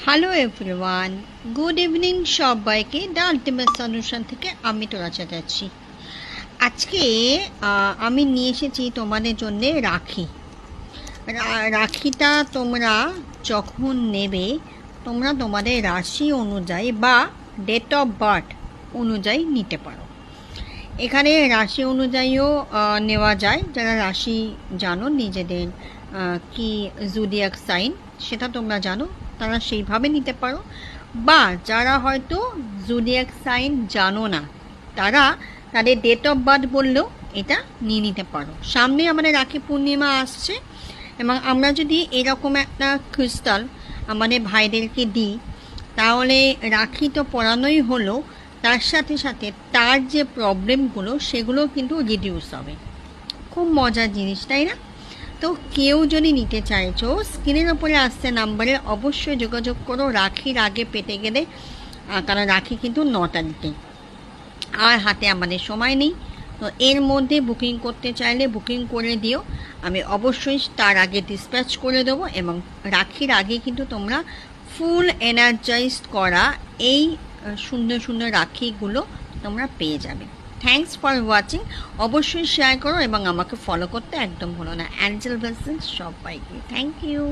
Hello everyone, good evening সবাইকে। The ultimate solution থেকে আমি তোরা চাচ্ছি। আজকে আমি নিয়ে এসেছি তোমাদের জন্য রাখি। রাখিটা তোমরা যখন নেবে, তোমরা তোমাদের রাশি অনুযায়ী বা ডেট অফ বার্থ অনুযায়ী নিতে পারো। এখানে রাশি অনুযায়ীও নেওয়া যায়। যারা রাশি জানো, নিজেদের কি জুডিয়াক সাইন সেটা তোমরা জানো, তারা সেইভাবে নিতে পারো। বা যারা হয়তো জুডিয়াক সাইন জানো না, তারা তাদের ডেট অফ বার্থ বললেও এটা নিয়ে নিতে পারো। সামনে আমাদের রাখি পূর্ণিমা আসছে, এবং আমরা যদি এরকম একটা ক্রিস্টাল আমাদের ভাইদেরকে দিই, তাহলে রাখি তো পরানোই হলো, তার সাথে সাথে তার যে প্রবলেমগুলো সেগুলো কিন্তু রিডিউস হবে। খুব মজার জিনিস, তাই না? তো কেউ যদি নিতে চাইছো, স্ক্রিনের ওপরে আসছে নাম্বারে অবশ্যই যোগাযোগ করো। রাখির আগে পেতে গেলে, কারণ রাখি কিন্তু 9 তারিখে, আর হাতে আমাদের সময় নেই। তো এর মধ্যে বুকিং করতে চাইলে বুকিং করে দিও, আমি অবশ্যই তার আগে ডিসপ্যাচ করে দেবো। এবং রাখির আগে কিন্তু তোমরা ফুল এনার্জাইজড করা এই সুন্দর সুন্দর রাখিগুলো তোমরা পেয়ে যাবে। Thanks for watching. অবশ্যই শেয়ার করো এবং আমাকে ফলো করতে একদম ভুলো না। অ্যাঞ্জেল ব্লেসিংস সবাইকে। Thank you.